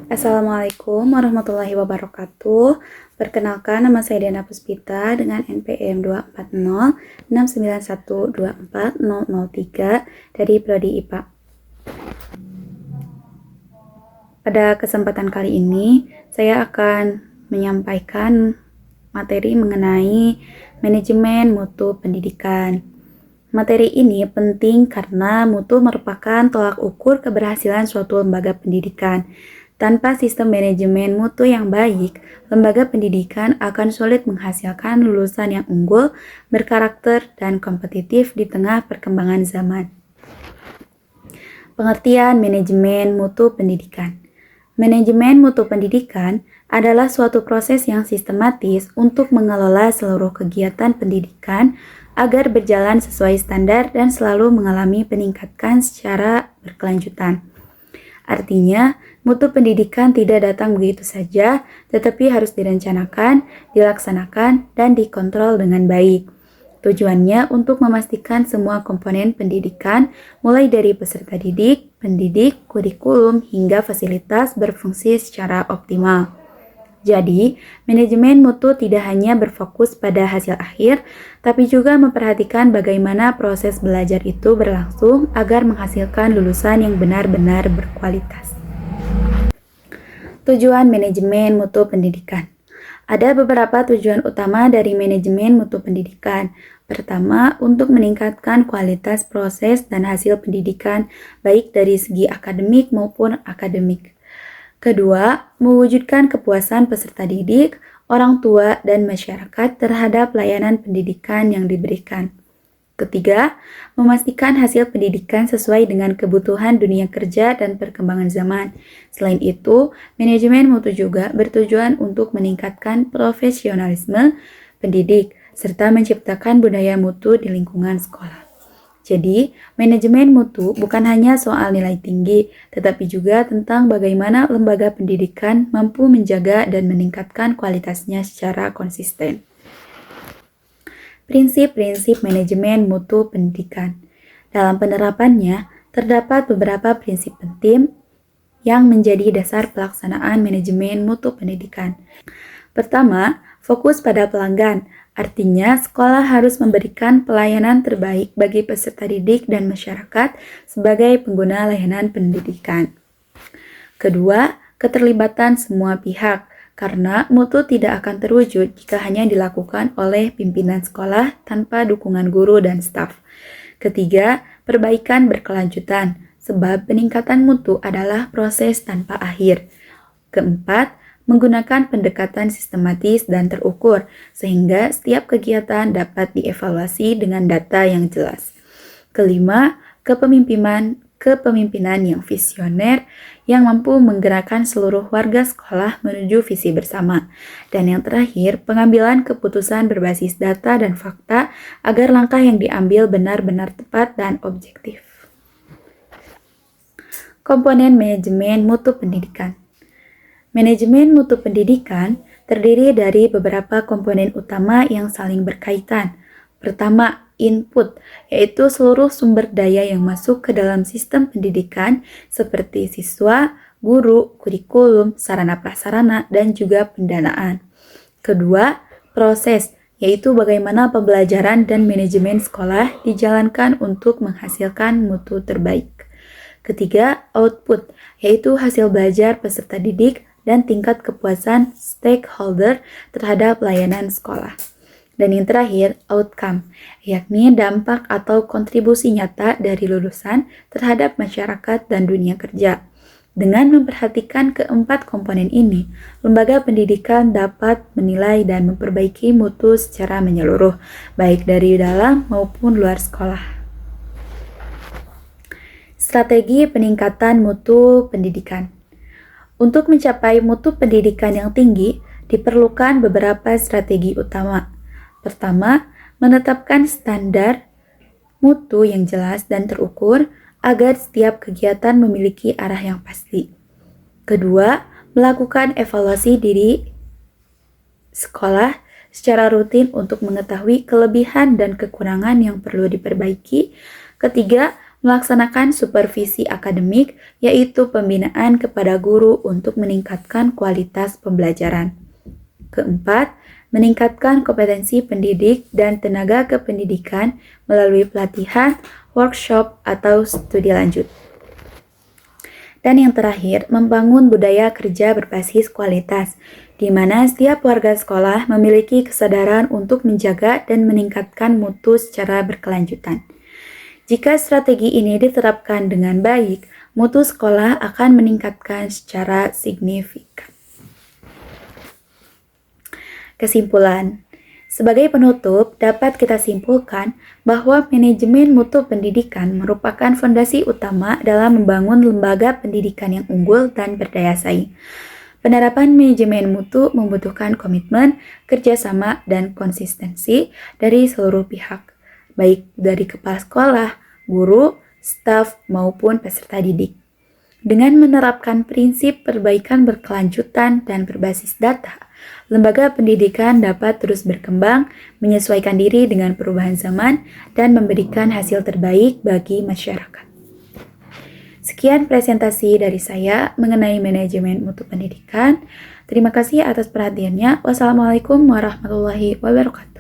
Assalamualaikum warahmatullahi wabarakatuh. Perkenalkan, nama saya Diana Puspita dengan NPM 24069124003 dari Prodi IPA. Pada kesempatan kali ini, saya akan menyampaikan materi mengenai manajemen mutu pendidikan. Materi ini penting karena mutu merupakan tolak ukur keberhasilan suatu lembaga pendidikan. Tanpa sistem manajemen mutu yang baik, lembaga pendidikan akan sulit menghasilkan lulusan yang unggul, berkarakter, dan kompetitif di tengah perkembangan zaman. Pengertian manajemen mutu pendidikan. Manajemen mutu pendidikan adalah suatu proses yang sistematis untuk mengelola seluruh kegiatan pendidikan agar berjalan sesuai standar dan selalu mengalami peningkatan secara berkelanjutan. Artinya, mutu pendidikan tidak datang begitu saja, tetapi harus direncanakan, dilaksanakan, dan dikontrol dengan baik. Tujuannya untuk memastikan semua komponen pendidikan, mulai dari peserta didik, pendidik, kurikulum, hingga fasilitas berfungsi secara optimal. Jadi, manajemen mutu tidak hanya berfokus pada hasil akhir, tapi juga memperhatikan bagaimana proses belajar itu berlangsung agar menghasilkan lulusan yang benar-benar berkualitas. Tujuan manajemen mutu pendidikan. Ada beberapa tujuan utama dari manajemen mutu pendidikan. Pertama, untuk meningkatkan kualitas proses dan hasil pendidikan, baik dari segi akademik maupun akademik. Kedua, mewujudkan kepuasan peserta didik, orang tua, dan masyarakat terhadap layanan pendidikan yang diberikan. Ketiga, memastikan hasil pendidikan sesuai dengan kebutuhan dunia kerja dan perkembangan zaman. Selain itu, manajemen mutu juga bertujuan untuk meningkatkan profesionalisme pendidik, serta menciptakan budaya mutu di lingkungan sekolah. Jadi, manajemen mutu bukan hanya soal nilai tinggi, tetapi juga tentang bagaimana lembaga pendidikan mampu menjaga dan meningkatkan kualitasnya secara konsisten. Prinsip-prinsip manajemen mutu pendidikan. Dalam penerapannya, terdapat beberapa prinsip penting yang menjadi dasar pelaksanaan manajemen mutu pendidikan. Pertama, fokus pada pelanggan. Artinya, sekolah harus memberikan pelayanan terbaik bagi peserta didik dan masyarakat sebagai pengguna layanan pendidikan. Kedua, keterlibatan semua pihak, karena mutu tidak akan terwujud jika hanya dilakukan oleh pimpinan sekolah tanpa dukungan guru dan staf. Ketiga, perbaikan berkelanjutan, sebab peningkatan mutu adalah proses tanpa akhir. Keempat, menggunakan pendekatan sistematis dan terukur, sehingga setiap kegiatan dapat dievaluasi dengan data yang jelas. Kelima, kepemimpinan yang visioner yang mampu menggerakkan seluruh warga sekolah menuju visi bersama. Dan yang terakhir, pengambilan keputusan berbasis data dan fakta agar langkah yang diambil benar-benar tepat dan objektif. Komponen manajemen mutu pendidikan. Manajemen mutu pendidikan terdiri dari beberapa komponen utama yang saling berkaitan. Pertama, input, yaitu seluruh sumber daya yang masuk ke dalam sistem pendidikan seperti siswa, guru, kurikulum, sarana prasarana, dan juga pendanaan. Kedua, proses, yaitu bagaimana pembelajaran dan manajemen sekolah dijalankan untuk menghasilkan mutu terbaik. Ketiga, output, yaitu hasil belajar peserta didik dan tingkat kepuasan stakeholder terhadap layanan sekolah. Dan yang terakhir, outcome, yakni dampak atau kontribusi nyata dari lulusan terhadap masyarakat dan dunia kerja. Dengan memperhatikan keempat komponen ini, lembaga pendidikan dapat menilai dan memperbaiki mutu secara menyeluruh, baik dari dalam maupun luar sekolah. Strategi peningkatan mutu pendidikan. Untuk mencapai mutu pendidikan yang tinggi, diperlukan beberapa strategi utama. Pertama, menetapkan standar mutu yang jelas dan terukur agar setiap kegiatan memiliki arah yang pasti. Kedua, melakukan evaluasi diri sekolah secara rutin untuk mengetahui kelebihan dan kekurangan yang perlu diperbaiki. Ketiga, melaksanakan supervisi akademik, yaitu pembinaan kepada guru untuk meningkatkan kualitas pembelajaran. Keempat, meningkatkan kompetensi pendidik dan tenaga kependidikan melalui pelatihan, workshop, atau studi lanjut. Dan yang terakhir, membangun budaya kerja berbasis kualitas, di mana setiap warga sekolah memiliki kesadaran untuk menjaga dan meningkatkan mutu secara berkelanjutan. Jika strategi ini diterapkan dengan baik, mutu sekolah akan meningkatkan secara signifikan. Kesimpulan. Sebagai penutup, dapat kita simpulkan bahwa manajemen mutu pendidikan merupakan fondasi utama dalam membangun lembaga pendidikan yang unggul dan berdaya saing. Penerapan manajemen mutu membutuhkan komitmen, kerjasama, dan konsistensi dari seluruh pihak, baik dari kepala sekolah, guru, staf, maupun peserta didik. Dengan menerapkan prinsip perbaikan berkelanjutan dan berbasis data, lembaga pendidikan dapat terus berkembang, menyesuaikan diri dengan perubahan zaman, dan memberikan hasil terbaik bagi masyarakat. Sekian presentasi dari saya mengenai manajemen mutu pendidikan. Terima kasih atas perhatiannya. Wassalamualaikum warahmatullahi wabarakatuh.